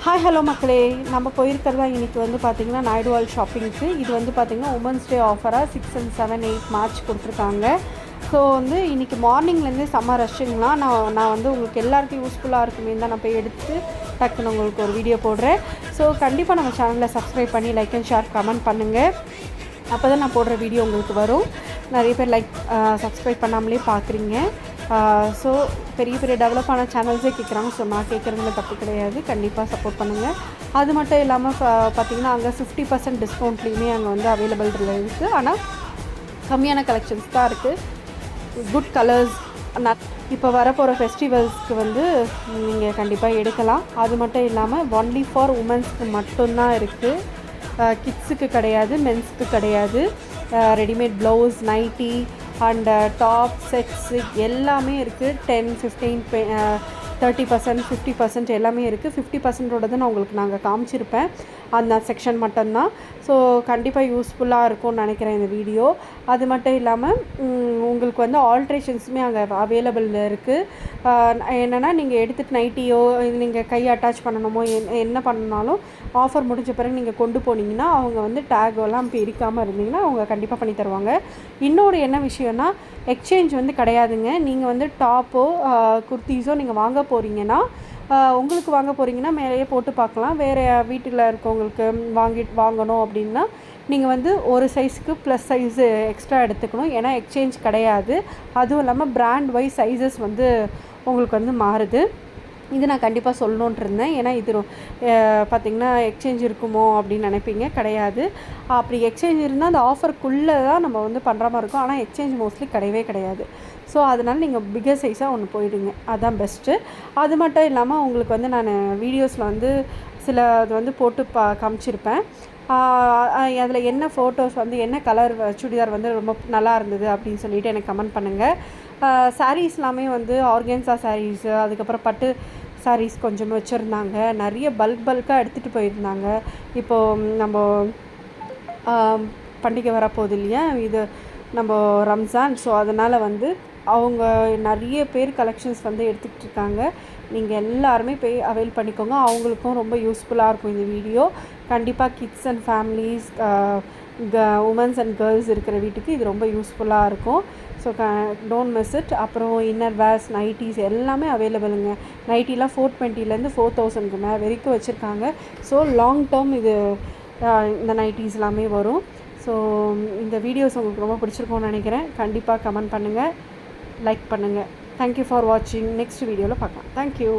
Hi hello மக்களே, நம்ம போயிருக்கிறதா இன்றைக்கி வந்து பார்த்திங்கன்னா நாயுடுவால் ஷாப்பிங்க்கு. இது வந்து பார்த்திங்கன்னா உமன்ஸ் டே ஆஃபராக 6 and 7, 8 மார்ச் கொடுத்துருக்காங்க. ஸோ வந்து இன்றைக்கி மார்னிங்லேருந்தே செம்ம ரஷ்ஷுங்களா. நான் வந்து உங்களுக்கு எல்லாருக்கும் யூஸ்ஃபுல்லாக இருக்குமே தான் நான் போய் எடுத்து டக்குன்னு உங்களுக்கு ஒரு வீடியோ போடுறேன். ஸோ கண்டிப்பாக நம்ம சேனலில் சப்ஸ்கிரைப் பண்ணி லைக் அண்ட் ஷேர் கமெண்ட் பண்ணுங்கள். அப்போ தான் நான் போடுற வீடியோ உங்களுக்கு வரும். நிறைய பேர் சப்ஸ்கிரைப் பண்ணாமலே பார்க்குறீங்க. ஸோ பெரிய பெரிய டெவலப்பான சேனல்ஸே கேட்குறாங்க. ஸோ நான் கேட்குறதுல தப்பு கிடையாது, கண்டிப்பாக சப்போர்ட் பண்ணுங்கள். அது மட்டும் இல்லாமல் பார்த்திங்கன்னா அங்கே 50% டிஸ்கவுண்ட்லேயுமே அங்கே வந்து அவைலபிள் இருக்குது. ஆனால் கம்மியான கலெக்ஷன்ஸ் தான் இருக்குது. Good colours. இப்போ வரப்போகிற ஃபெஸ்டிவல்ஸ்க்கு வந்து நீங்கள் கண்டிப்பாக எடுக்கலாம். அது மட்டும் இல்லாமல் ஒன்லி ஃபார் உமன்ஸ்க்கு மட்டும்தான் இருக்குது. கிட்ஸுக்கு கிடையாது, மென்ஸுக்கு கிடையாது. Readymade blouse, nightie and top sets எல்லாமே இருக்குது. 10, 15, 30%, 50% எல்லாமே இருக்குது. 50%ஓடது நான் உங்களுக்கு காமிச்சிருப்பேன், அந்த செக்ஷன் மட்டும்தான். ஸோ கண்டிப்பாக யூஸ்ஃபுல்லாக இருக்கும்னு நினைக்கிறேன் இந்த வீடியோ. அது மட்டும் இல்லாமல் உங்களுக்கு வந்து ஆல்ட்ரேஷன்ஸுமே அங்கே அவைலபிள் இருக்குது. என்னென்னா நீங்கள் எடுத்துகிட்டு நைட்டியோ நீங்கள் கை அட்டாச் பண்ணணுமோ என்ன பண்ணனாலும் ஆஃபர் முடிஞ்ச பிறகு நீங்கள் கொண்டு போனீங்கன்னா அவங்க வந்து டேகெல்லாம் பிரிக்காமல் இருந்தீங்கன்னா அவங்க கண்டிப்பாக பண்ணி தருவாங்க. இன்னொரு என்ன விஷயம்னா, எக்ஸ்சேஞ்ச் வந்து கிடையாதுங்க. நீங்கள் வந்து டாப்போ குர்த்தீஸோ நீங்கள் வாங்க போகிறீங்கன்னா, உங்களுக்கு வாங்க போகிறீங்கன்னா மேலேயே போட்டு பார்க்கலாம். வேறு வீட்டில் இருக்கவங்களுக்கு வாங்கணும் அப்படின்னா நீங்கள் வந்து ஒரு சைஸுக்கு ப்ளஸ் சைஸு எக்ஸ்ட்ரா எடுத்துக்கணும். ஏன்னா எக்ஸ்சேஞ்ச் கிடையாது. அதுவும் இல்லாமல் பிராண்ட் வைஸ் சைஸஸ் வந்து உங்களுக்கு வந்து மாறுது. இது நான் கண்டிப்பாக சொல்லணுன்ட்டு இருந்தேன். ஏன்னா இது பார்த்திங்கன்னா எக்ஸ்சேஞ்ச் இருக்குமோ அப்படின்னு நினைப்பீங்க, கிடையாது. அப்படி எக்ஸ்சேஞ்ச் இருந்தால் அந்த ஆஃபருக்குள்ளே தான் நம்ம வந்து பண்ணுற மாதிரி இருக்கும். ஆனால் எக்ஸ்சேஞ்ச் மோஸ்ட்லி கிடையவே கிடையாது. ஸோ அதனால் நீங்கள் பிக்கர் சைஸாக ஒன்று போயிடுங்க, அதுதான் பெஸ்ட்டு. அது மட்டும் இல்லாமல் உங்களுக்கு வந்து நான் வீடியோஸில் வந்து சில இது வந்து போட்டு காமிச்சிருப்பேன். அதில் என்ன ஃபோட்டோஸ் வந்து என்ன கலர் சுடிதார் வந்து ரொம்ப நல்லா இருந்தது அப்படின்னு சொல்லிவிட்டு எனக்கு கமெண்ட் பண்ணுங்கள். சாரீஸ் எல்லாமே வந்து ஆர்கன்ஸா சாரீஸு, அதுக்கப்புறம் பட்டு சாரீஸ் கொஞ்சம் வச்சுருந்தாங்க. நிறைய பல்காக எடுத்துகிட்டு போயிருந்தாங்க. இப்போது நம்ம பண்டிகை வரப்போகுது இல்லையா, இது நம்ம ரம்ஜான். ஸோ அதனால் வந்து அவங்க நிறைய பேர் கலெக்ஷன்ஸ் வந்து எடுத்துக்கிட்டு இருக்காங்க. நீங்கள் எல்லாருமே போய் அவைல் பண்ணிக்கோங்க. அவங்களுக்கும் ரொம்ப யூஸ்ஃபுல்லாக இருக்கும் இந்த வீடியோ. கண்டிப்பாக kids and families, women's and girls இருக்கிற வீட்டுக்கு இது ரொம்ப யூஸ்ஃபுல்லாக இருக்கும். So don't miss it. அப்புறம் இன்னர் வேர்ஸ், நைட்டிஸ் எல்லாமே அவைலபிளுங்க. நைட்டிலாம் 420 4,000 வரைக்கும் வச்சுருக்காங்க. ஸோ லாங் டேர்ம் இது இந்த நைட்டிஸ் எல்லாமே வரும். ஸோ இந்த வீடியோஸ் உங்களுக்கு ரொம்ப பிடிச்சிருக்கும்னு நினைக்கிறேன். கண்டிப்பாக கமெண்ட் பண்ணுங்கள், லைக் பண்ணுங்கள். தேங்க்யூ ஃபார் வாட்சிங். நெக்ஸ்ட் வீடியோவில் பார்க்கலாம். தேங்க்யூ.